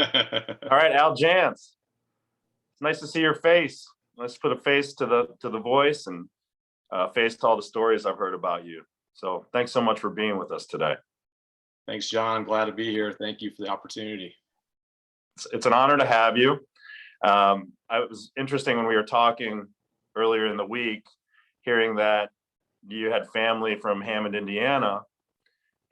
All right, Al Janc. It's nice to see your face. Let's put a face to the voice and face to all the stories I've heard about you. So thanks so much for being with us today. Thanks, John. I'm glad to be here. Thank you for the opportunity. It's an honor to have you. It was interesting when we were talking earlier in the week, hearing that you had family from Hammond, Indiana,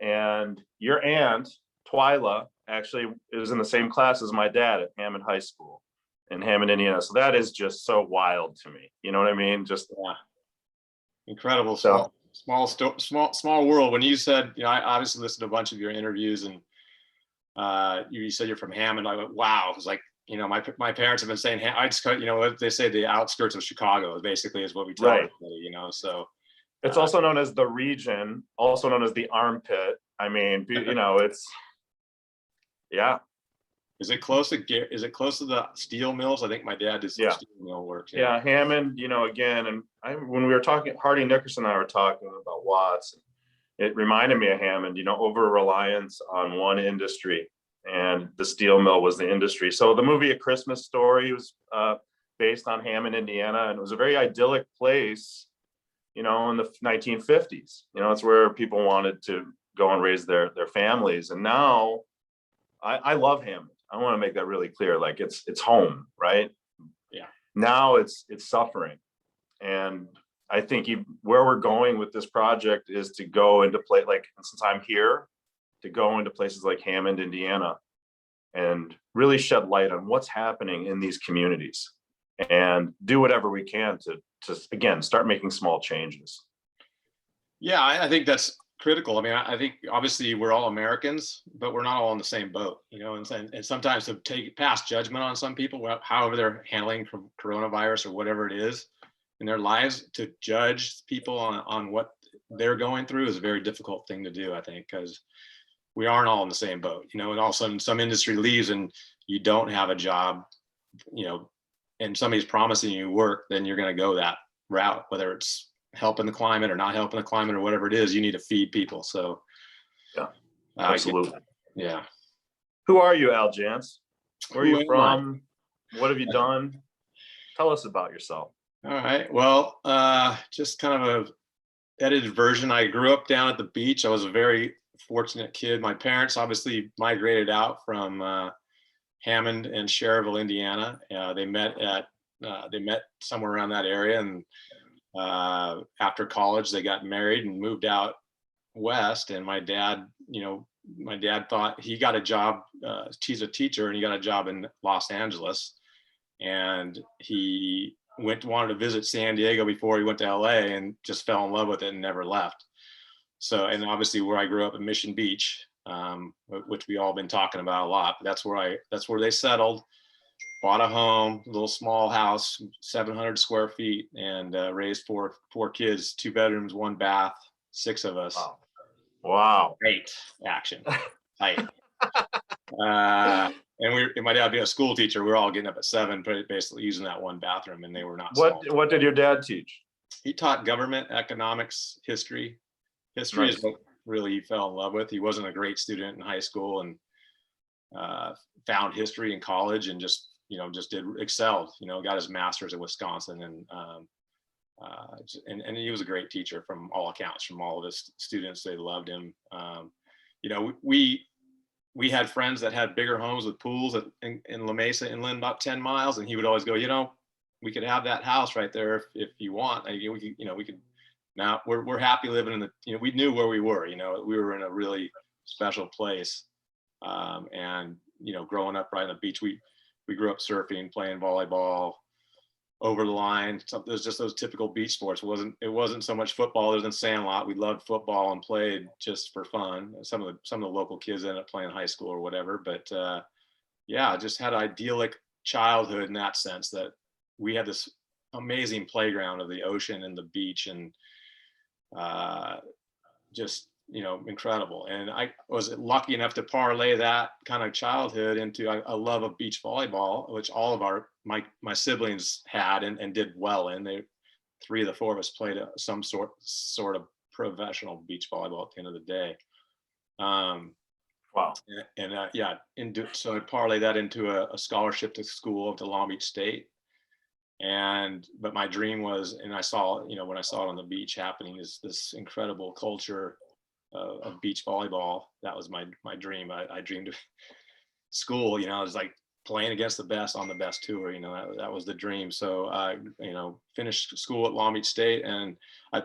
and your aunt, Twyla, actually was in the same class as my dad at Hammond High School in Hammond, Indiana. So that is just so wild to me. You know what I mean? Just incredible. Small world. When you said, I obviously listened to a bunch of your interviews, and you said you're from Hammond. I went, wow. It was like, my parents have been saying, I just, what they say, the outskirts of Chicago basically is what we tell everybody, so. It's also known as the region, also known as the armpit. I mean, it's, yeah. Is it close to the steel mills? I think my dad did some steel mill work. Yeah, Hammond, again, and when we were talking, Hardy Nickerson and I were talking about Watts, it reminded me of Hammond, over reliance on one industry, and the steel mill was the industry. So the movie A Christmas Story was based on Hammond, Indiana, and it was a very idyllic place, in the 1950s. It's where people wanted to go and raise their families. And now I love Hammond. I want to make that really clear. Like it's home, right? Yeah. Now it's suffering. And I think where we're going with this project is to go into since I'm here, to go into places like Hammond, Indiana, and really shed light on what's happening in these communities and do whatever we can to again, start making small changes. Yeah, I think that's critical. I mean, I think obviously we're all Americans, but we're not all in the same boat, and sometimes to pass judgment on some people, however they're handling from coronavirus or whatever it is in their lives, to judge people on what they're going through is a very difficult thing to do, I think, because we aren't all in the same boat, and all of a sudden some industry leaves and you don't have a job, and somebody's promising you work, then you're going to go that route, whether it's helping the climate or not helping the climate or whatever it is. You need to feed people. So yeah, absolutely. Yeah. Who are you, Al Janc? Where are you from? What have you done? Tell us about yourself. All right. Well, just kind of a edited version. I grew up down at the beach. I was a very fortunate kid. My parents obviously migrated out from Hammond and Cherville, Indiana. They met somewhere around that area, and after college they got married and moved out west. And my dad thought he got a job. He's a teacher, and he got a job in Los Angeles, and he wanted to visit San Diego before he went to LA, and just fell in love with it and never left. So, and obviously where I grew up in Mission Beach, which we all been talking about a lot. But that's where they settled, bought a home, a little small house, 700 square feet, and raised four kids, 2 bedrooms, 1 bath, 6 of us. Wow. Great action. Tight. And my dad being a school teacher, we were all getting up at 7, basically using that 1 bathroom, and they were not. What did your dad teach? He taught government, economics, history. History nice. Is what really he fell in love with. He wasn't a great student in high school, and found history in college, and just excelled. Got his master's at Wisconsin, and he was a great teacher from all accounts. From all of his students, they loved him. We had friends that had bigger homes with pools in La Mesa inland, about 10 miles, and he would always go, we could have that house right there if you want. We could. Now we're happy living in the. We knew where we were. We were in a really special place, and growing up right on the beach, we grew up surfing, playing volleyball, over the line. So there's just those typical beach sports. It wasn't so much football. There's in Sandlot. We loved football and played just for fun. Some of the local kids ended up playing high school or whatever. But just had an idyllic childhood in that sense, that we had this amazing playground of the ocean and the beach, and just incredible. And I was lucky enough to parlay that kind of childhood into a love of beach volleyball, which all of my siblings had and did well in. 3 of the 4 of us played some sort of professional beach volleyball at the end of the day. Wow. And yeah, so I parlay that into a scholarship to school to Long Beach State. But my dream was, and I saw, when I saw it on the beach happening, is this incredible culture of beach volleyball. That was my dream. I dreamed of school, it was like playing against the best on the best tour. That was the dream. So I finished school at Long Beach State, and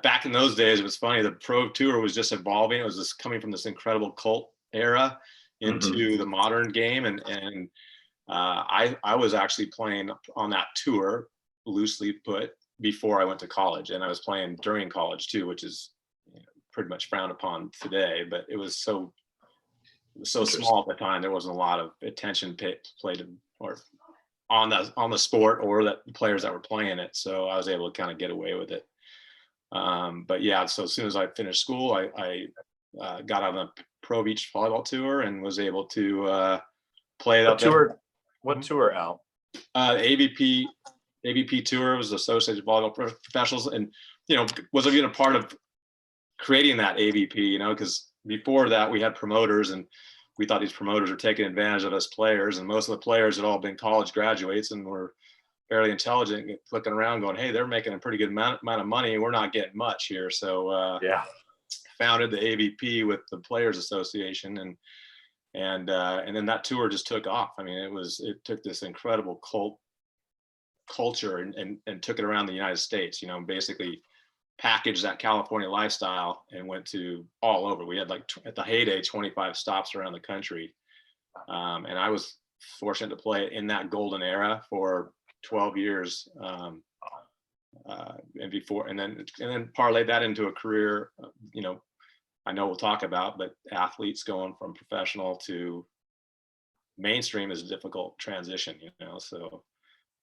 back in those days, it was funny, the pro tour was just evolving. It was just coming from this incredible cult era into the modern game. And I was actually playing on that tour, loosely put, before I went to college, and I was playing during college too, which is pretty much frowned upon today, but it was so small at the time. There wasn't a lot of attention played or on the sport or the players that were playing it. So I was able to kind of get away with it. But yeah, so as soon as I finished school, I got on a pro beach volleyball tour and was able to play it up there. What tour, Al? AVP tour was Associated Volleyball Professionals, and was even a part of creating that AVP. Because before that we had promoters, and we thought these promoters were taking advantage of us players, and most of the players had all been college graduates and were fairly intelligent, looking around going, hey, they're making a pretty good amount of money, we're not getting much here. So founded the AVP with the Players Association, and then that tour just took off. I mean, it took this incredible culture and took it around the United States, basically packaged that California lifestyle and went to all over. We had, like, at the heyday, 25 stops around the country. And I was fortunate to play in that golden era for 12 years. And then parlay that into a career, I know we'll talk about, but athletes going from professional to mainstream is a difficult transition, so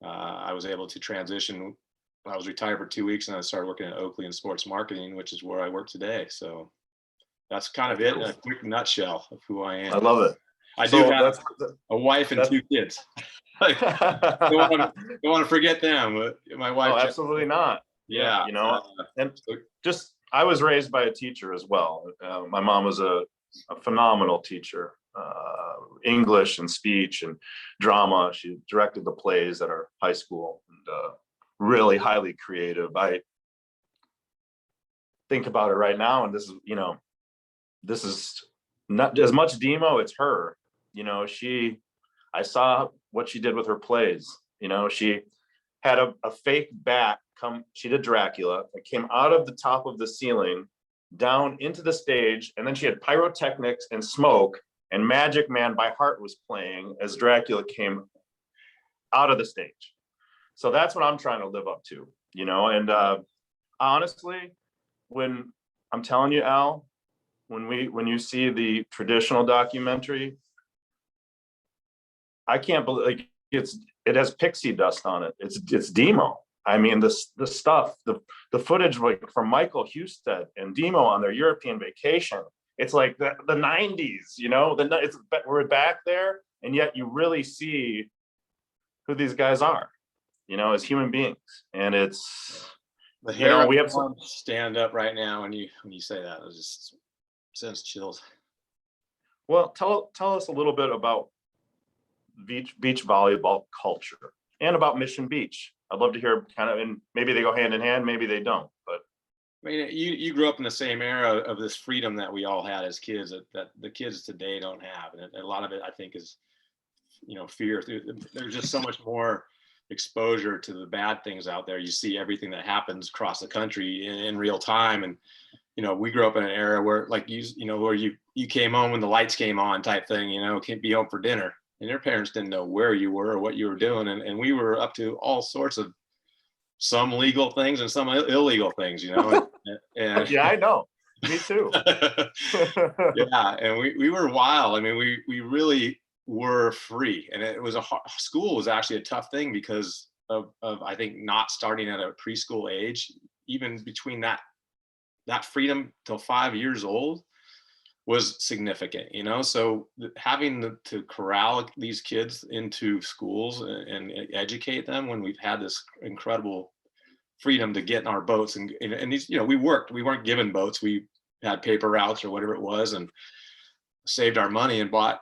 I was able to transition. I was retired for 2 weeks, and I started working at Oakley in sports marketing, which is where I work today. So that's kind of it in a quick nutshell of who I am. I love it. I do have a wife and 2 kids. Don't want to forget them. My wife. Oh, absolutely not. Yeah. And just, I was raised by a teacher as well. My mom was a phenomenal teacher, English and speech and drama. She directed the plays at our high school, and really highly creative. I think about it right now, and this is not as much Demo, it's her. I saw what she did with her plays. She had a fake bat she did Dracula. It came out of the top of the ceiling down into the stage, and then she had pyrotechnics and smoke, and Magic Man by Heart was playing as Dracula came out of the stage. So that's what I'm trying to live up to, and honestly, when I'm telling you, Al, when you see the traditional documentary, I can't believe, it has pixie dust on it. It's Demo. I mean, the stuff, the footage, like, from Michael Husted and Demo on their European vacation, it's like the 90s, we're back there, and yet you really see who these guys are, as human beings. And it's, the hair we have some stand up right now when you say that. It just sends chills. Well, tell us a little bit about beach volleyball culture and about Mission Beach. I'd love to hear kind of, and maybe they go hand in hand, maybe they don't, but. I mean, you grew up in the same era of this freedom that we all had as kids that the kids today don't have. And a lot of it, I think, is, fear. There's just so much more exposure to the bad things out there. You see everything that happens across the country in real time. And, we grew up in an era where, like, where you came home when the lights came on type thing, can't be home for dinner. And your parents didn't know where you were or what you were doing. And we were up to all sorts of, some legal things and some illegal things, And, yeah, I know. Me too. Yeah, and we were wild. I mean, we really were free, and it was school was actually a tough thing because of I think not starting at a preschool age. Even between that freedom till 5 years old was significant, so having to corral these kids into schools and educate them when we've had this incredible freedom to get in our boats and these, we weren't given boats. We had paper routes or whatever it was. And saved our money and bought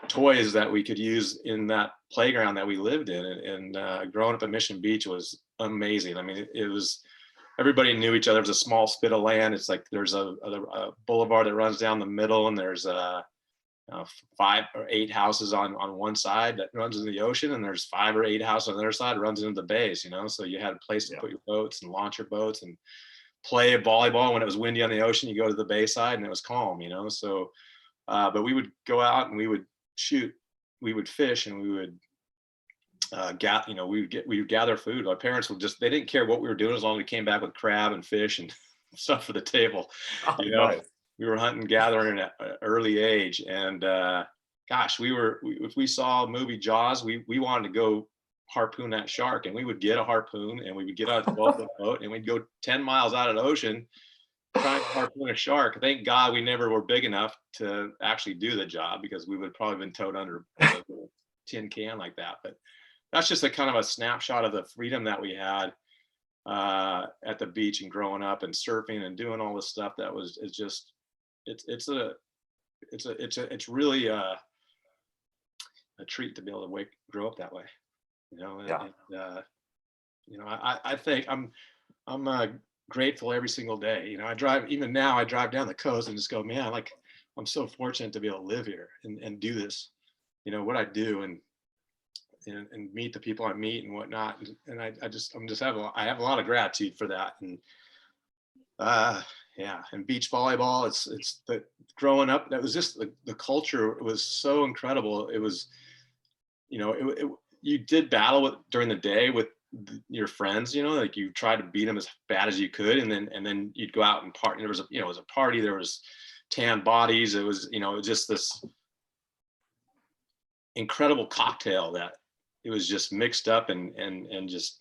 toys that we could use in that playground that we lived in. And growing up at Mission Beach was amazing. I mean, it was, everybody knew each other. It was a small spit of land. It's like there's a boulevard that runs down the middle, and there's 5 or 8 houses on one side that runs into the ocean, and there's 5 or 8 houses on the other side that runs into the bays, so you had a place to put your boats and launch your boats and play volleyball. When it was windy on the ocean, you go to the bay side and it was calm, so but we would go out and we would shoot, we would fish, and we would we would gather food. Our parents would they didn't care what we were doing as long as we came back with crab and fish and stuff for the table. Nice. We were hunting, gathering at an early age, and gosh, if we saw movie Jaws, we wanted to go harpoon that shark, and we would get a harpoon, and we would get out of the boat, and we'd go 10 miles out of the ocean trying to harpoon a shark. Thank God we never were big enough to actually do the job, because we would probably been towed under a tin can like that. But that's just a kind of a snapshot of the freedom that we had at the beach and growing up and surfing and doing all this stuff. That was, it's really a treat to be able to grow up that way, I think I'm grateful every single day. I drive down the coast and just go, man, like, I'm so fortunate to be able to live here and do this, what I do, and meet the people I meet and whatnot. And I have a lot of gratitude for that. And and beach volleyball, it's the growing up, that was just the culture. It was so incredible. It was, you did battle during the day with your friends, like you tried to beat them as bad as you could. And then you'd go out and party. There was it was a party, there was tan bodies. It was, it was just this incredible cocktail that it was just mixed up and just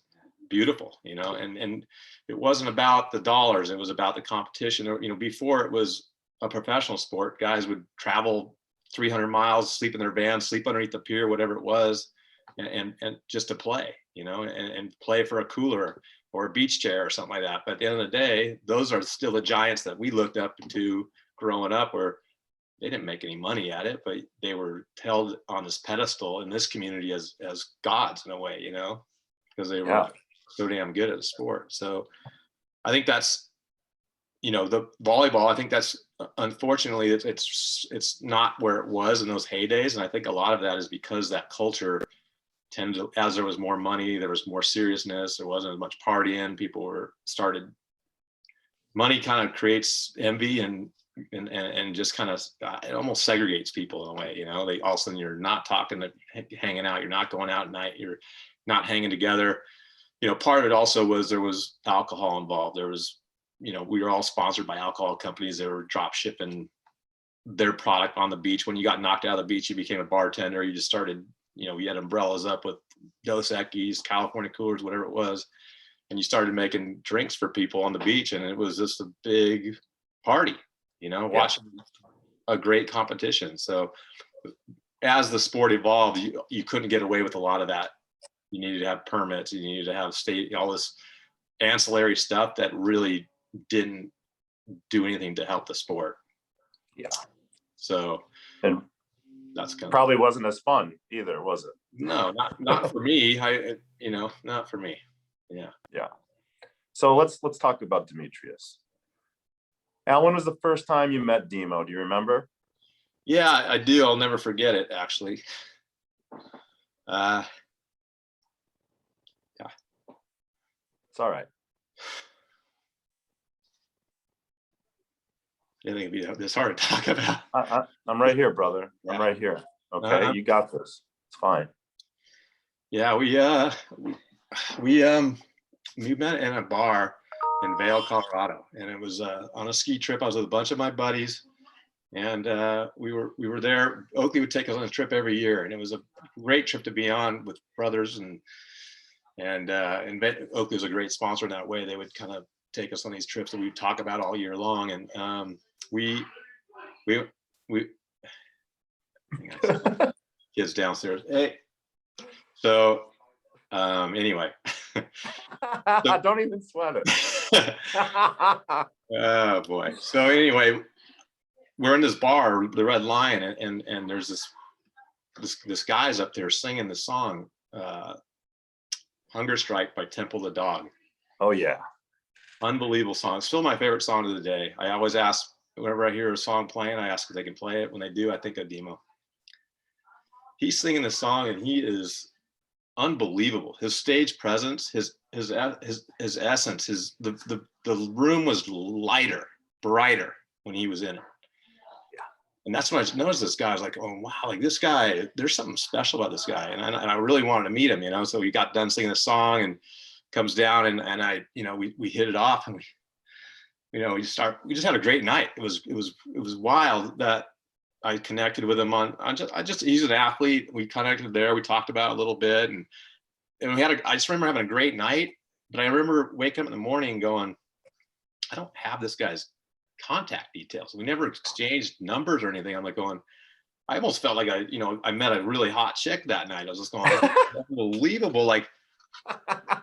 beautiful, and it wasn't about the dollars. It was about the competition. Before it was a professional sport, guys would travel 300 miles, sleep in their van, sleep underneath the pier, whatever it was, and just to play, and play for a cooler or a beach chair or something like that. But at the end of the day, those are still the giants that we looked up to growing up, where they didn't make any money at it, but they were held on this pedestal in this community as gods in a way, because they were so damn good at the sport. So I think that's, the volleyball, I think that's, unfortunately, it's not where it was in those heydays. And I think a lot of that is because that culture tended to, as there was more money, there was more seriousness, there wasn't as much partying, money kind of creates envy and just kind of, it almost segregates people in a way, they all of a sudden, you're not talking, hanging out, you're not going out at night, you're not hanging together. Part of it also was there was alcohol involved. There was, we were all sponsored by alcohol companies. They were drop shipping their product on the beach. When you got knocked out of the beach, you became a bartender. You just started, we had umbrellas up with Dos Equis, California Coolers, whatever it was. And you started making drinks for people on the beach. And it was just a big party, watching a great competition. So as the sport evolved, you couldn't get away with a lot of that. You needed to have permits, you needed to have all this ancillary stuff that really didn't do anything to help the sport. Yeah. So, and that's kind probably wasn't as fun either, was it? No, not for me. Not for me. Yeah. Yeah. So let's talk about Demetrius. Al, when was the first time you met Demo? Do you remember? Yeah, I do. I'll never forget it, actually. It's all right. I think it'd be this hard to talk about. I'm right here, brother. Yeah. I'm right here. Okay, you got this. It's fine. Yeah, we met in a bar in Vail, Colorado, and it was on a ski trip. I was with a bunch of my buddies, and we were there. Oakley would take us on a trip every year, and it was a great trip to be on with brothers, and Oakley was a great sponsor in that way. They would kind of take us on these trips that we'd talk about all year long, and we kids downstairs. Hey, so anyway. Don't even sweat it. Oh boy. So anyway, we're in this bar, the Red Lion, and there's this guy's up there singing the song, Hunger Strike by Temple the Dog. Oh yeah. Unbelievable song. It's still my favorite song of the day. I always ask, whenever I hear a song playing, I ask if they can play it. When they do, I think of Demo. He's singing the song and he is unbelievable. His stage presence, his essence, the room was lighter, brighter when he was in it. Yeah. And that's when I noticed this guy. I was like, oh wow, like this guy, there's something special about this guy. And I really wanted to meet him, you know. So we got done singing the song and comes down and I, you know, we hit it off and we just had a great night. It was wild that I connected with him he's an athlete. We connected there. We talked about it a little bit and I just remember having a great night, but I remember waking up in the morning going, I don't have this guy's contact details. We never exchanged numbers or anything. I'm like going, I almost felt like I met a really hot chick that night. I was just going, unbelievable. Like,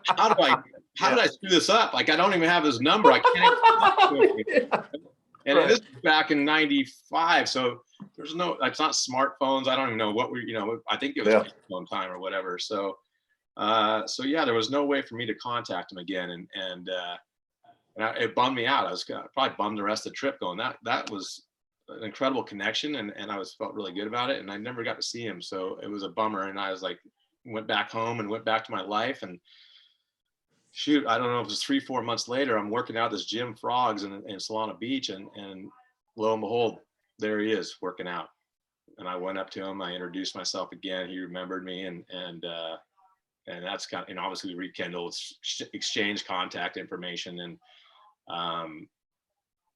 how did I screw this up? Like, I don't even have his number. I can't. Yeah. And Right. this is back in '95. So it's not smartphones. I don't even know what I think it was phone time or whatever. So yeah, there was no way for me to contact him again. And it bummed me out. I was probably bummed the rest of the trip going, that was an incredible connection. And I felt really good about it. And I never got to see him. So it was a bummer. And I was like, went back home and went back to my life. And shoot, I don't know if it was 3-4 months later, I'm working out at this gym, Frogs, in Solana Beach. And lo and behold, there he is working out. And I went up to him. I introduced myself again. He remembered me. And that's kind of, obviously we rekindled, exchange contact information.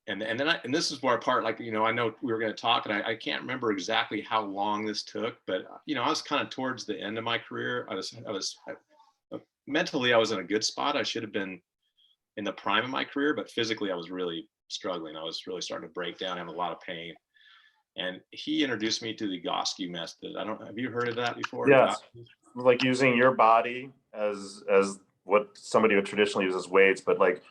And this is where part, like, I know we were going to talk, and I can't remember exactly how long this took, but I was kind of towards the end of my career. I was mentally, I was in a good spot. I should have been in the prime of my career, but physically I was really struggling. I was really starting to break down, having a lot of pain. And he introduced me to the Goscue method. Have you heard of that before? Yes. Like using your body as what somebody would traditionally use as weights, but like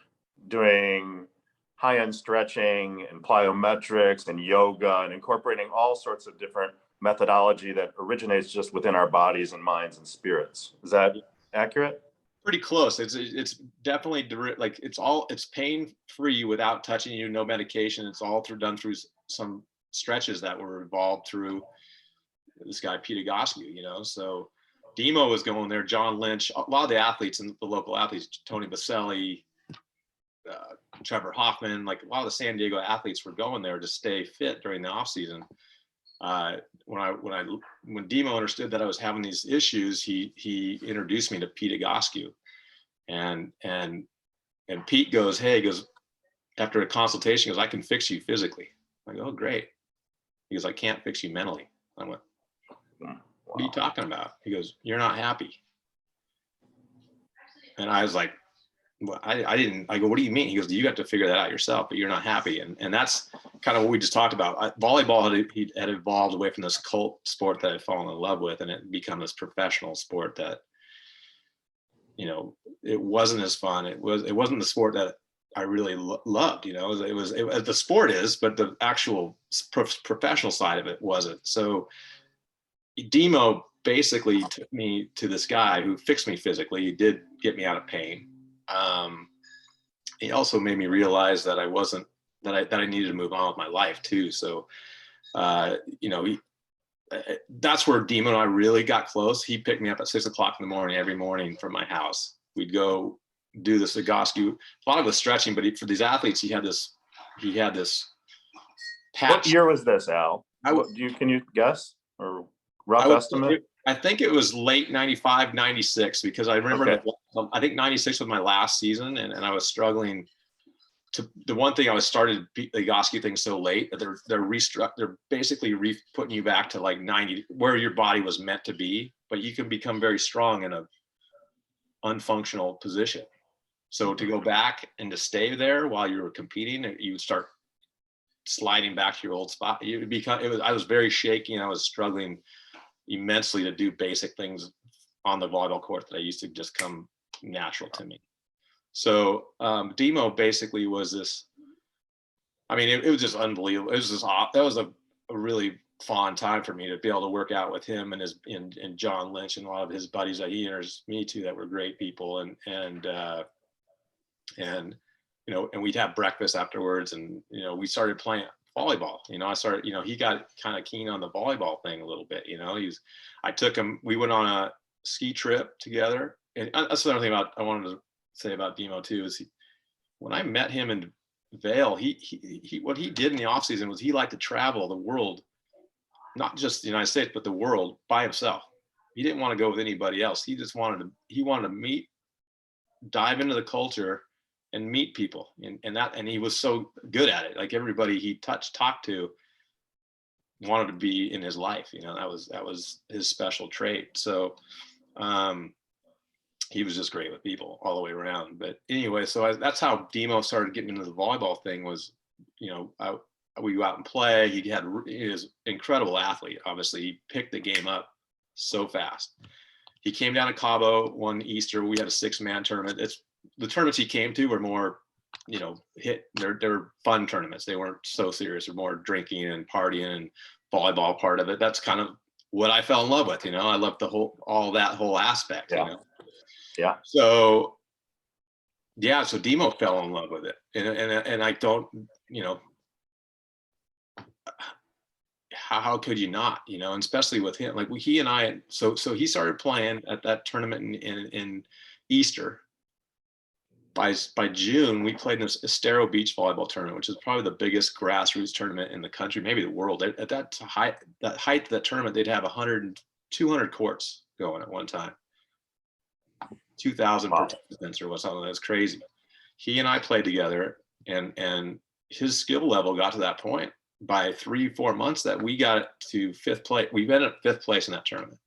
doing high-end stretching and plyometrics and yoga and incorporating all sorts of different methodology that originates just within our bodies and minds and spirits. Is that accurate? Pretty close. It's definitely like it's pain-free without touching you, no medication. It's all done through some stretches that were evolved through this guy, Peter Goscue, so Demo was going there, John Lynch, a lot of the athletes and the local athletes, Tony Baselli, Trevor Hoffman, like a lot of the San Diego athletes were going there to stay fit during the off season. When Demo understood that I was having these issues, he introduced me to Pete Goscue, and Pete goes, hey, after a consultation, he goes, I can fix you physically. I go, oh, great. He goes, I can't fix you mentally. I went, what are you talking about? He goes, you're not happy. And I was like, well, I didn't. I go, what do you mean? He goes, you got to figure that out yourself, but you're not happy. And that's kind of what we just talked about. Volleyball had evolved away from this cult sport that I'd fallen in love with, and it become this professional sport that, it wasn't as fun. It wasn't the sport that I really loved. It was the sport is, but the actual professional side of it wasn't. So Demo basically took me to this guy who fixed me physically. He did get me out of pain. He also made me realize that I needed to move on with my life too. So, that's where Demo and I really got close. He picked me up at 6 o'clock in the morning every morning from my house. We'd go do this at Goscue. A lot of the stretching, but for these athletes, he had this patch. What year was this, Al? Can you guess or rough estimate? I think it was late 95, 96, because I remember I think 96 was my last season, and I was struggling the one thing I was started the Goscue thing so late that they're basically putting you back to like 90, where your body was meant to be, but you can become very strong in a unfunctional position. So to go back and to stay there while you were competing, you would start sliding back to your old spot. I was very shaky, and I was struggling immensely to do basic things on the volleyball court that I used to just come natural to me. So Demo basically was this, I mean, it was just unbelievable. It was just that was a really fun time for me to be able to work out with him and and John Lynch and a lot of his buddies that he introduced me to that were great people, and and we'd have breakfast afterwards, and we started playing volleyball. I started, he got kind of keen on the volleyball thing a little bit. I took him, we went on a ski trip together, and that's another thing I wanted to say about Demo too, is when I met him in Vail, he what he did in the off season was he liked to travel the world, not just the United States, but the world by himself. He didn't want to go with anybody else. He just wanted to meet, dive into the culture and meet people. And he was so good at it. Like everybody he talked to wanted to be in his life. That was his special trait. So he was just great with people all the way around. But anyway, so that's how Demo started getting into the volleyball thing was, we go out and play. He was an incredible athlete. Obviously, he picked the game up so fast. He came down to Cabo one Easter. We had a 6-man tournament. The tournaments he came to were more, they're fun tournaments. They weren't so serious. They're more drinking and partying and volleyball part of it. That's kind of what I fell in love with. I loved that whole aspect. Yeah. Yeah. So Demo fell in love with it, and I don't, how could you not, and especially with him, like he and I, so he started playing at that tournament in Easter. By June, we played in this Estero Beach volleyball tournament, which is probably the biggest grassroots tournament in the country, maybe the world. At that height of that tournament, they'd have 200 courts going at one time. 2,000 participants or something. That's crazy. He and I played together, and his skill level got to that point by 3-4 months that we got to 5th place. We ended up 5th place in that tournament.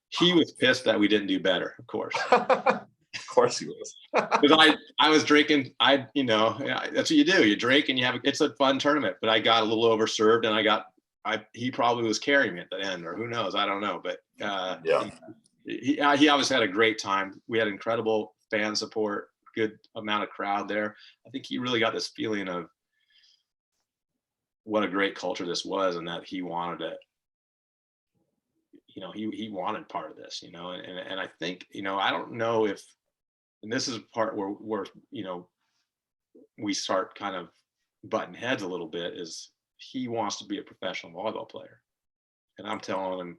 He was pissed that we didn't do better, of course. Of course he was. Because I was drinking. That's what you do. You drink and it's a fun tournament. But I got a little overserved, and he probably was carrying me at the end, or who knows? I don't know. But yeah. He obviously had a great time. We had incredible fan support, good amount of crowd there. I think he really got this feeling of what a great culture this was, and that he wanted it. He wanted part of this, and I think, I don't know if, and this is a part where we start kind of butting heads a little bit, is he wants to be a professional volleyball player. And I'm telling him,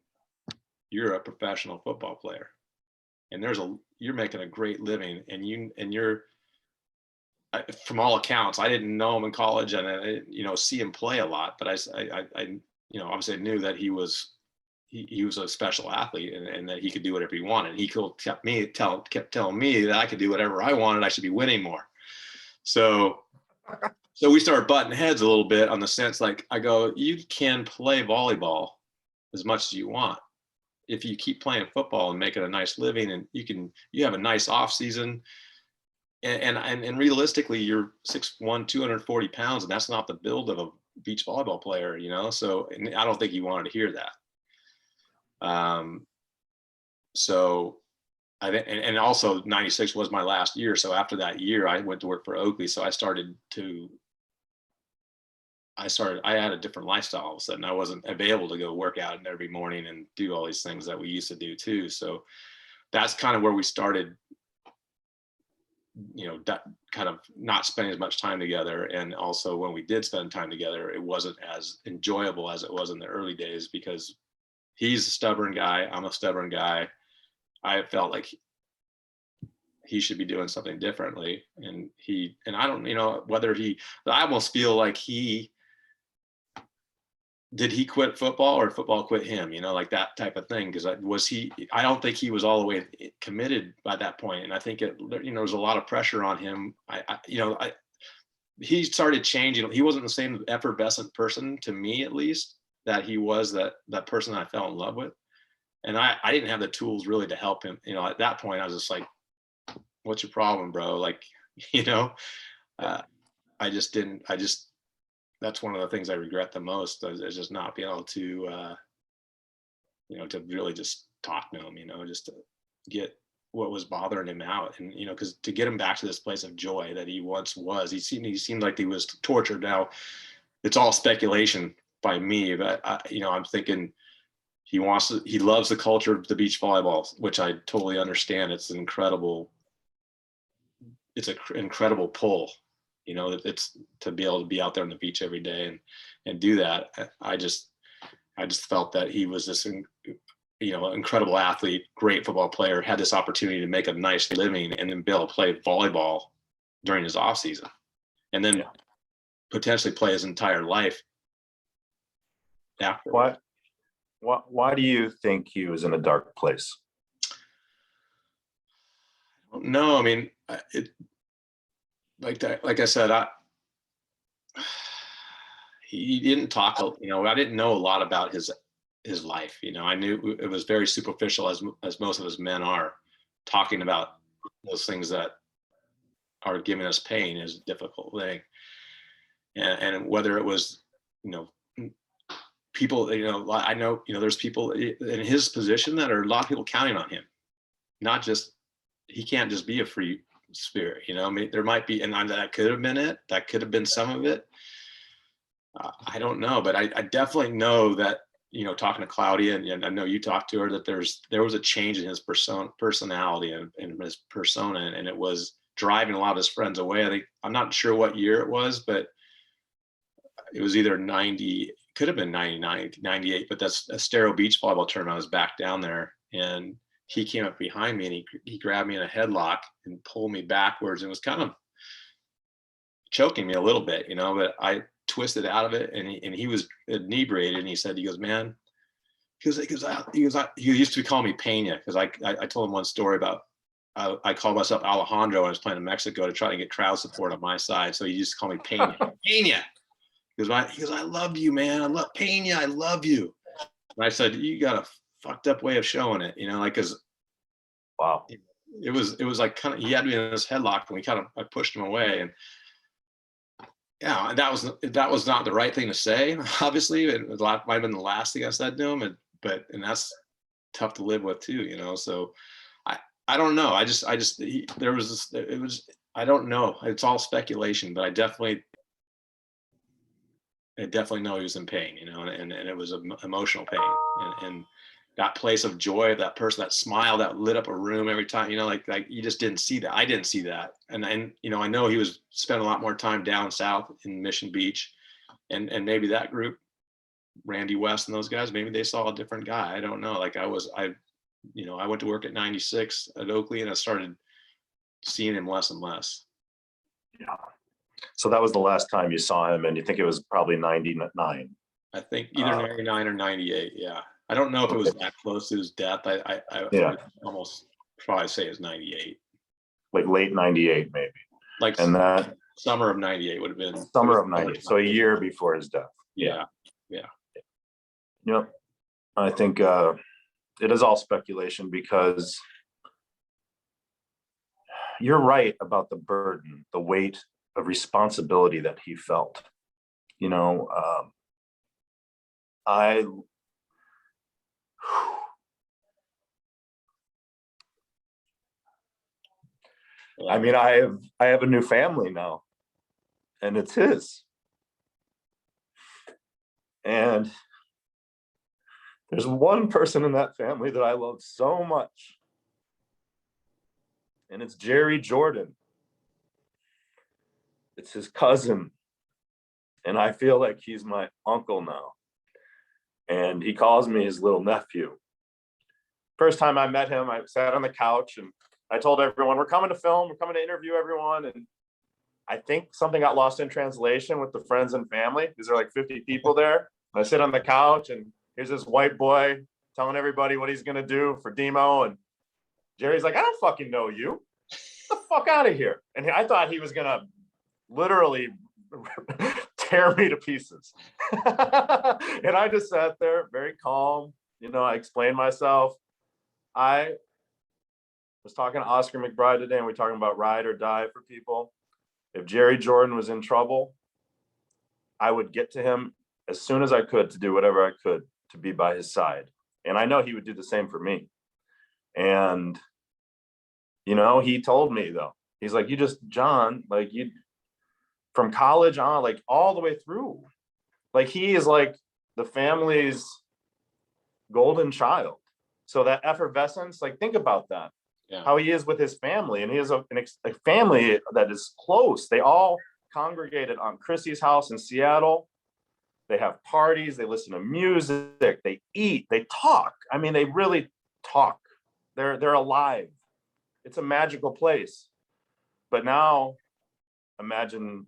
you're a professional football player, and you're making a great living, and you're from all accounts, I didn't know him in college, and I see him play a lot, but I obviously I knew that he was a special athlete, and that he could do whatever he wanted. He kept telling me that I could do whatever I wanted. I should be winning more. So we started butting heads a little bit on the sense, like, I go, you can play volleyball as much as you want if you keep playing football and making a nice living, and you have a nice off season. And realistically, you're 6'1", 240 pounds, and that's not the build of a beach volleyball player, So, and I don't think he wanted to hear that. So and also 96 was my last year. So after that year, I went to work for Oakley. So I had a different lifestyle all of a sudden. I wasn't able to go work out every morning and do all these things that we used to do too. So that's kind of where we started, kind of not spending as much time together. And also when we did spend time together, it wasn't as enjoyable as it was in the early days, because he's a stubborn guy. I'm a stubborn guy. I felt like he should be doing something differently. And I don't, I almost feel like did he quit football or football quit him, like that type of thing. Cause I don't think he was all the way committed by that point. And I think there's a lot of pressure on him. He started changing. He wasn't the same effervescent person, to me at least, that he was that person I fell in love with. And I didn't have the tools really to help him. At that point I was just like, what's your problem, bro? Like, that's one of the things I regret the most, is just not being able to, to really just talk to him, just to get what was bothering him out. And, because to get him back to this place of joy that he once was, he seemed like he was tortured. Now it's all speculation by me, but I'm thinking he loves the culture of the beach volleyball, which I totally understand. It's an incredible pull, it's to be able to be out there on the beach every day and do that. I just felt that he was this, incredible athlete, great football player, had this opportunity to make a nice living and then be able to play volleyball during his off season, and then potentially play his entire life after. Why do you think he was in a dark place? No, I mean, like I said, he didn't talk, I didn't know a lot about his life. I knew it was very superficial, as most of us men are. Talking about those things that are giving us pain is a difficult thing. And whether it was, people, I know, there's people in his position that are a lot of people counting on him. Not just, he can't just be a free spirit, I mean, there might be, and that could have been it. That could have been some of it. I don't know, but I definitely know that, talking to Claudia, and I know you talked to her, that there was a change in his personality and his persona, and it was driving a lot of his friends away. I'm not sure what year it was, but it was either 90, could have been 99, 98, but that's a Estero Beach volleyball tournament. I was back down there, and he came up behind me and he grabbed me in a headlock and pulled me backwards, and was kind of choking me a little bit, but I twisted out of it, and he was inebriated, and he goes, man, he used to call me Pena, because I told him one story about, I called myself Alejandro. I was playing in Mexico to try to get crowd support on my side. So he used to call me Pena. Pena. He goes, I love you, man. I love Pena. I love you. And I said, you got a fucked up way of showing it, cause wow, it was like kind of, he had me in this headlock, and I pushed him away, and yeah, that was not the right thing to say. Obviously, it might have been the last thing I said to him, and that's tough to live with too, So I don't know. I don't know. It's all speculation, but I definitely know he was in pain, and it was emotional pain, and that place of joy, that person, that smile that lit up a room every time, like you just didn't see that. I didn't see that. And I know he was spent a lot more time down south in Mission Beach, and maybe that group, Randy West and those guys, maybe they saw a different guy. I don't know. I went to work at 96 at Oakley, and I started seeing him less and less. Yeah. So that was the last time you saw him, and you think it was probably 99? I think either 99 or 98. Yeah. I don't know if it was that close to his death. I almost probably say it's 98. Like late 98, maybe. Like, and that summer of 98 would have been. Summer of 98. So a year before his death. Yeah. I think it is all speculation, because you're right about the burden, the weight of responsibility that he felt. I mean, I have a new family now, and it's his. And there's one person in that family that I love so much, and it's Jerry Jordan. It's his cousin, and I feel like he's my uncle now. And he calls me his little nephew. First time I met him, I sat on the couch and I told everyone, we're coming to film, we're coming to interview everyone. And I think something got lost in translation with the friends and family, because there are like 50 people there. And I sit on the couch, and here's this white boy telling everybody what he's going to do for Demo. And Jerry's like, I don't fucking know you. Get the fuck out of here. And I thought he was going to literally tear me to pieces. And I just sat there very calm. I explained myself. I was talking to Oscar McBride today, and we're talking about ride or die for people. If Jerry Jordan was in trouble, I would get to him as soon as I could to do whatever I could to be by his side. And I know he would do the same for me. And You know, he told me though, he's like, you just, John, like you, from college on, like all the way through, like he is like the family's golden child. So that effervescence, like think about that, Yeah. how he is with his family, and he has a family that is close. They all congregated on Chrissy's house in Seattle. They have parties, they listen to music, they eat, they talk. I mean, they really talk. They're alive. It's a magical place. But now imagine,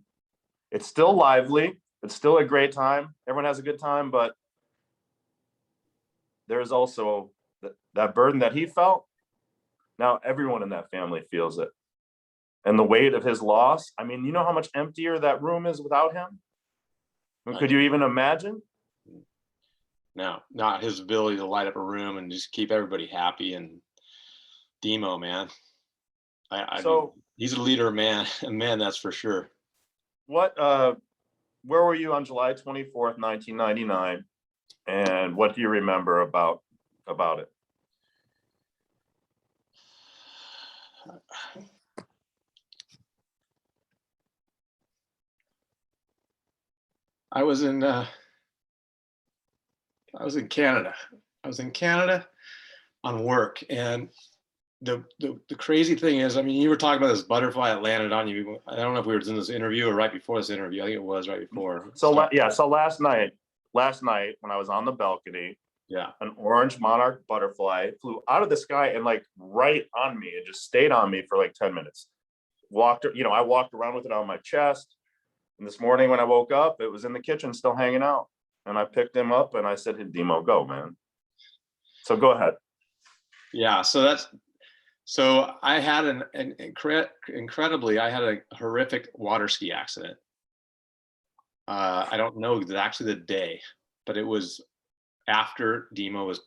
it's still lively, it's still a great time. Everyone has a good time, but there's also that burden that he felt. Now everyone in that family feels it. And the weight of his loss, I mean, you know how much emptier that room is without him? I mean, could you even imagine? No, not his ability to light up a room and just keep everybody happy. And Demo, man, I So mean, he's a leader, man, man, that's for sure. what, where were you on July 24th, 1999? And what do you remember about it? I was in Canada. I was in Canada on work, and the crazy thing is, I mean, you were talking about this butterfly that landed on you. I don't know if we were in this interview or right before this interview. I think it was right before. So yeah, so last night when I was on the balcony, Yeah, an orange monarch butterfly flew out of the sky and like right on me and just stayed on me for like 10 minutes. I walked around with it on my chest. And this morning when I woke up, it was in the kitchen still hanging out. And I picked him up and I said, hey, Demo, go, man. So go ahead. yeah. So I had incredibly, I had a horrific water ski accident. I don't know exactly the day, but it was after Demo was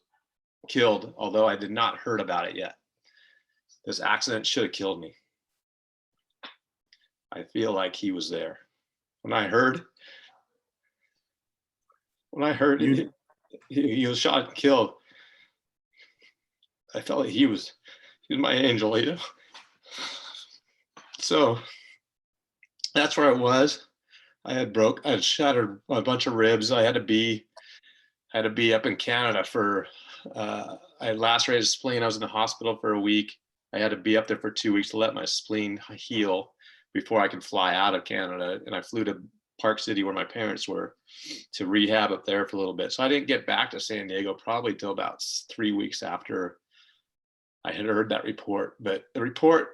killed, although I did not heard about it yet. This accident should have killed me. I feel like he was there. When I heard he was shot and killed, I felt like he was my angel, you know. So that's where I was. I had shattered a bunch of ribs. I had to be up in Canada for I had lacerated spleen. I was in the hospital for a week. I had to be up there for 2 weeks to let my spleen heal before I could fly out of Canada. And I flew to Park City, where my parents were, to rehab up there for a little bit. So I didn't get back to San Diego probably till about 3 weeks after I had heard that report. But the report,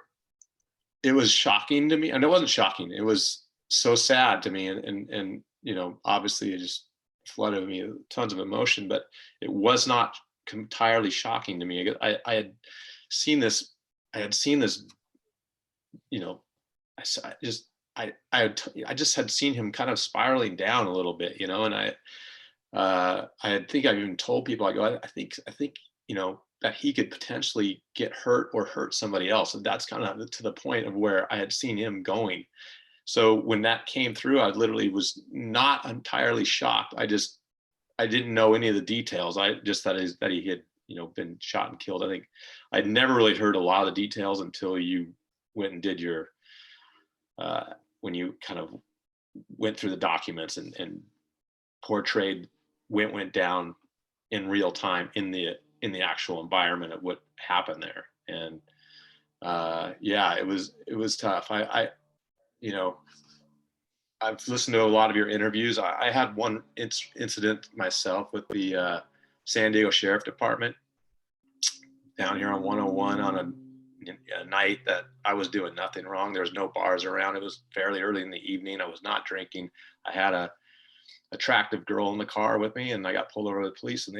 it was shocking to me. And it wasn't shocking. It was so sad to me. And you know, obviously it just flooded me with tons of emotion, but it was not entirely shocking to me. I had seen this, you know, I just had seen him kind of spiraling down a little bit, you know, and I think I've even told people, I go, I think, you know, that he could potentially get hurt or hurt somebody else. And that's kind of to the point of where I had seen him going. So when that came through, I literally was not entirely shocked. I didn't know any of the details. I just thought that he had, you know, been shot and killed. I think I'd never really heard a lot of the details until you went and did your, when you kind of went through the documents and portrayed what went down in real time in the actual environment of what happened there. And yeah, it was tough. I you know, I've listened to a lot of your interviews. I had one incident myself with the San Diego Sheriff Department down here on 101 on a night that I was doing nothing wrong. There was no bars around. It was fairly early in the evening. I was not drinking. I had a attractive girl in the car with me, and I got pulled over by the police, and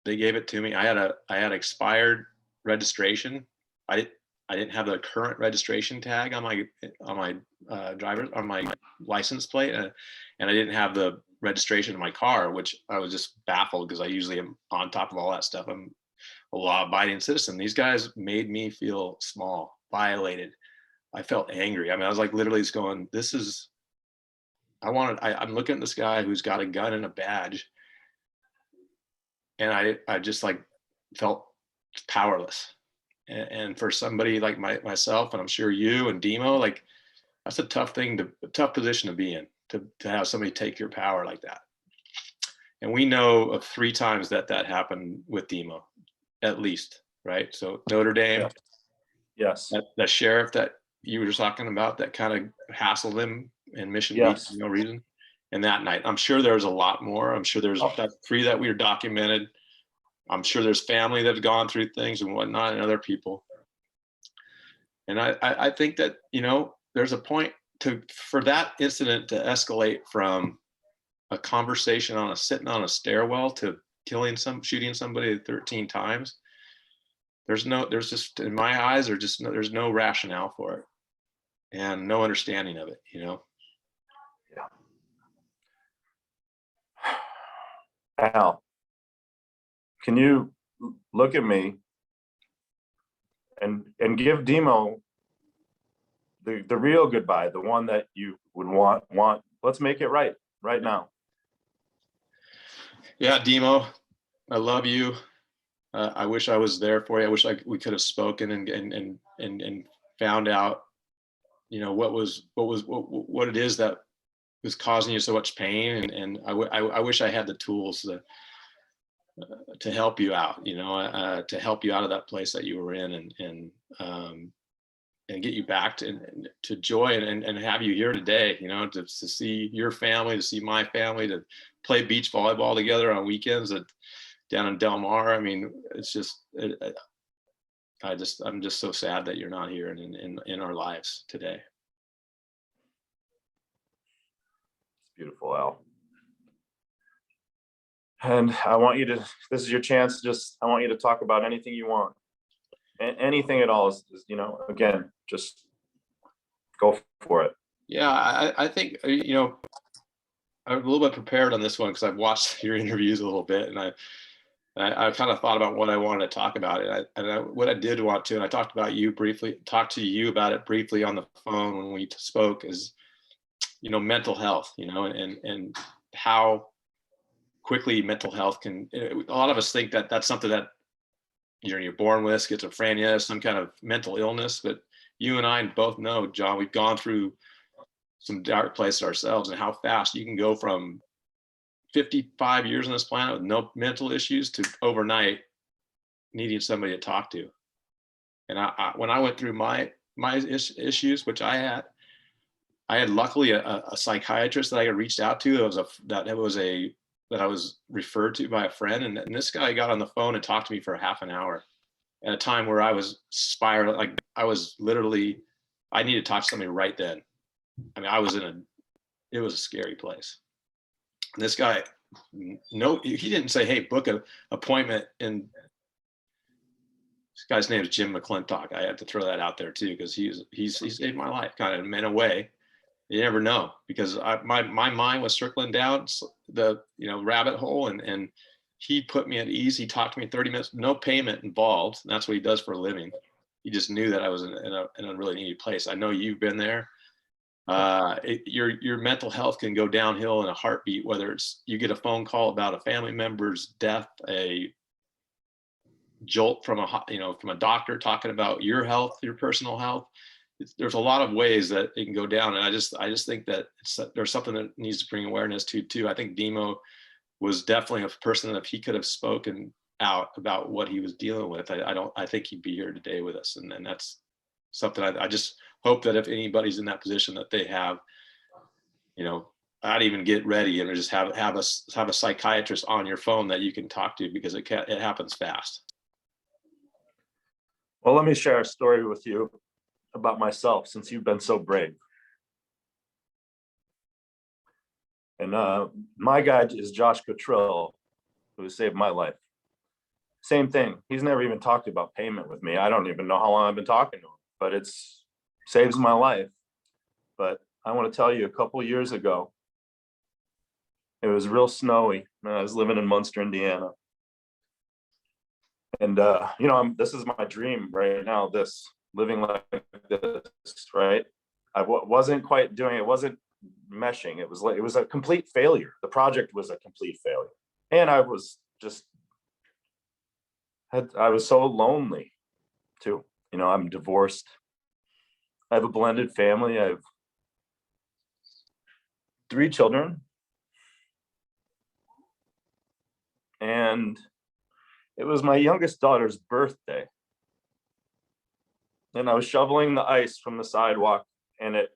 they gave it to me. I had expired registration. I didn't have the current registration tag on my license plate, and I didn't have the registration of my car, which I was just baffled because I usually am on top of all that stuff. I'm a law-abiding citizen. These guys made me feel small, violated. I felt angry. I mean, I was like literally just going, I'm looking at this guy who's got a gun and a badge, and I just like felt powerless. And for somebody like myself, and I'm sure you and Demo, like that's a tough position to be in, to have somebody take your power like that. And we know of 3 times that happened with Demo, at least, right? So Notre Dame, yes, that sheriff that you were just talking about that kind of hassled him in Mission Beach for yes. no reason. And that night, I'm sure there's a lot more. I'm sure there's that 3 that we were documented. I'm sure there's family that have gone through things and whatnot, and other people. And I think that, you know, there's a point for that incident to escalate from a conversation sitting on a stairwell to shooting somebody 13 times. There's just, in my eyes, there's no rationale for it and no understanding of it, you know? Yeah. Al, can you look at me and give Demo the real goodbye, the one that you would want? Let's make it right now. Yeah, Demo, I love you. I wish I was there for you. I wish we could have spoken and found out, you know, what it is that was causing you so much pain. And I wish I had the tools to help you out, you know, to help you out of that place that you were in, and get you back to joy, and have you here today, you know, to see your family, to see my family, to play beach volleyball together on weekends down in Del Mar. I mean, it's just, I'm just so sad that you're not here in our lives today. It's beautiful, Al. And I want you to, this is your chance, I want you to talk about anything you want. Anything at all is, you know, again, just go for it. Yeah, I think, you know, I'm a little bit prepared on this one because I've watched your interviews a little bit, and I kind of thought about what I wanted to talk about. What I did want to, and I talked to you about it briefly on the phone when we spoke, is, you know, mental health, you know, and how quickly mental health can, a lot of us think that that's something that you're born with, schizophrenia, some kind of mental illness, but you and I both know, John, we've gone through some dark places ourselves, and how fast you can go from 55 years on this planet with no mental issues to overnight needing somebody to talk to. And when I went through my issues, which I had luckily a psychiatrist that I had reached out to that I was referred to by a friend, and this guy got on the phone and talked to me for half an hour at a time where I was spiraling, like I was literally, I needed to talk to somebody right then. I mean, it was a scary place. And this guy, no, he didn't say, hey, book an appointment. And this guy's name is Jim McClintock. I had to throw that out there too, because he saved my life, kind of, in a way. You never know, because my mind was circling down the, you know, rabbit hole, and he put me at ease. He talked to me 30 minutes, no payment involved. And that's what he does for a living. He just knew that I was in a really needy place. I know you've been there. Your mental health can go downhill in a heartbeat, whether it's you get a phone call about a family member's death, a jolt from a doctor talking about your health, your personal health. There's a lot of ways that it can go down, and I just think that there's something that needs to bring awareness to too. I think Demo was definitely a person that if he could have spoken out about what he was dealing with, I think he'd be here today with us, and that's something I just hope that if anybody's in that position, that they have, you know, I'd even get ready and just have a psychiatrist on your phone that you can talk to, because it happens fast. Well, let me share a story with you about myself, since you've been so brave. And my guy is Josh Cottrell, who saved my life. Same thing. He's never even talked about payment with me. I don't even know how long I've been talking to him, but it's saves my life. But I want to tell you, a couple of years ago, it was real snowy. I was living in Munster, Indiana. And, you know, this is my dream right now, living like this, right? I wasn't quite doing it. Wasn't meshing. It was a complete failure. The project was a complete failure. And I was so lonely, too. You know, I'm divorced. I have a blended family. I have 3 children. And it was my youngest daughter's birthday. And I was shoveling the ice from the sidewalk and it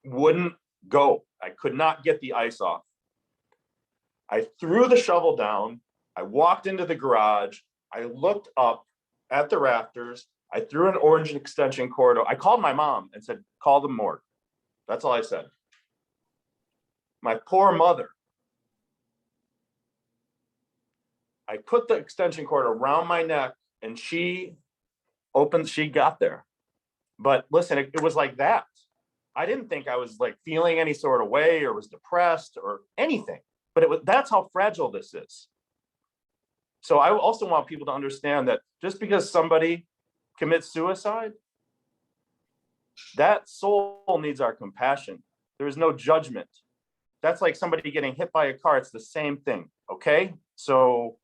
wouldn't go. I could not get the ice off. I threw the shovel down. I walked into the garage. I looked up at the rafters. I threw an orange extension cord. I called my mom and said, call the morgue. That's all I said. My poor mother. I put the extension cord around my neck and she got there. But listen, it was like that. I didn't think I was like feeling any sort of way or was depressed or anything, but that's how fragile this is. So I also want people to understand that just because somebody commits suicide, that soul needs our compassion. There is no judgment. That's like somebody getting hit by a car. It's the same thing. Okay. So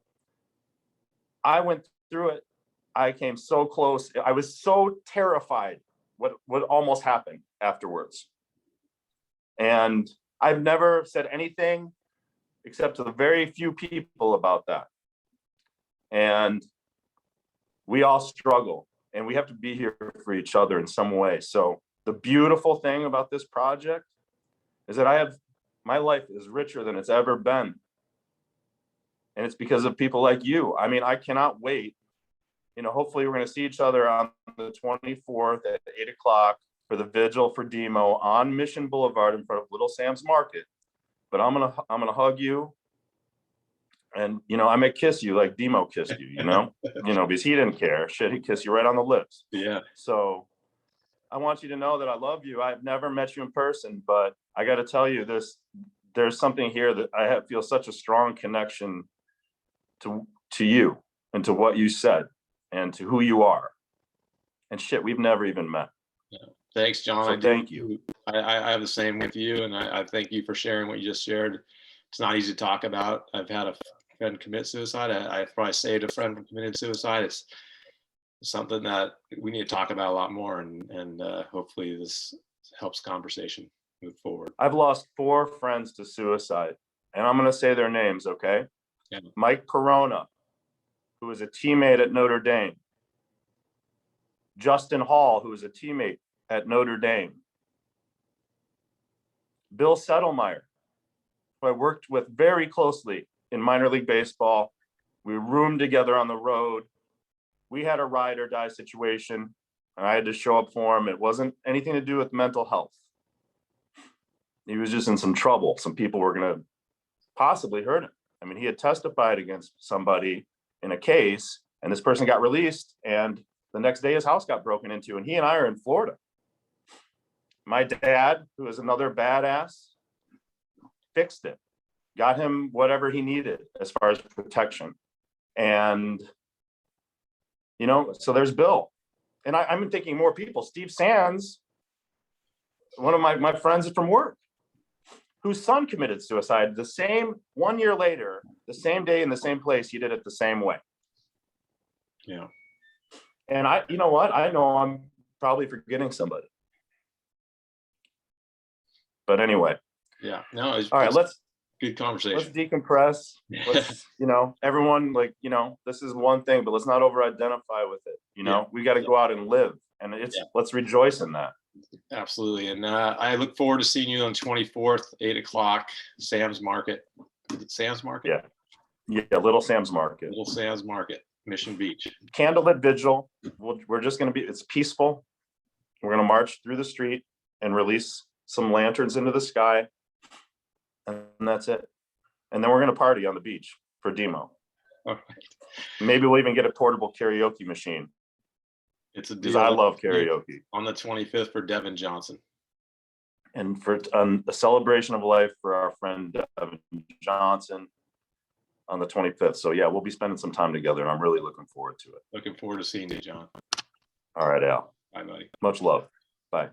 I went through it. I came so close. I was so terrified what almost happened afterwards. And I've never said anything except to the very few people about that. And we all struggle and we have to be here for each other in some way. So the beautiful thing about this project is that my life is richer than it's ever been. And it's because of people like you. I mean, I cannot wait. You know, hopefully we're going to see each other on the 24th at 8:00 for the vigil for Demo on Mission Boulevard in front of Little Sam's Market. But I'm gonna hug you, and you know I may kiss you like Demo kissed you. You know, because he didn't care. Shit, he kissed you right on the lips. Yeah. So I want you to know that I love you. I've never met you in person, but I got to tell you there's something here that I feel such a strong connection to you and to what you said and to who you are. And shit, we've never even met. Yeah. Thanks, John. So thank you. I have the same with you, and I thank you for sharing what you just shared. It's not easy to talk about. I've had a friend commit suicide. I've probably saved a friend from committing suicide. It's something that we need to talk about a lot more, and hopefully this helps conversation move forward. I've lost 4 friends to suicide, and I'm going to say their names, okay? Yeah. Mike Corona, who was a teammate at Notre Dame. Justin Hall, who was a teammate at Notre Dame. Bill Settlemeyer, who I worked with very closely in minor league baseball. We roomed together on the road. We had a ride or die situation, and I had to show up for him. It wasn't anything to do with mental health. He was just in some trouble. Some people were going to possibly hurt him. I mean, he had testified against somebody in a case, and this person got released, and the next day his house got broken into, and he and I are in Florida. My dad, who is another badass, fixed it, got him whatever he needed as far as protection. And, you know, so there's Bill. And I'm thinking more people. Steve Sands, one of my friends from work, whose son committed suicide the same 1 year later, the same day in the same place. He did it the same way. Yeah. And you know what? I know I'm probably forgetting somebody. But anyway. Yeah. No. All right. Let's good conversation. Let's decompress. Let's, you know, everyone, like, you know, this is one thing, but let's not over-identify with it. You know, we got to go out and live, and let's rejoice in that. Absolutely. And I look forward to seeing you on 24th, 8:00, Sam's Market. Is it Sam's Market? Yeah. Little Sam's Market. Little Sam's Market, Mission Beach. Candlelit vigil. We're just going to it's peaceful. We're going to march through the street and release some lanterns into the sky. And that's it. And then we're going to party on the beach for Demo. All right. Maybe we'll even get a portable karaoke machine. It's a Because deal. I love karaoke. On the 25th for Devin Johnson. And for a celebration of life for our friend Devin Johnson on the 25th. So yeah, we'll be spending some time together, and I'm really looking forward to it. Looking forward to seeing you, John. All right, Al. Bye, buddy. Much love. Bye.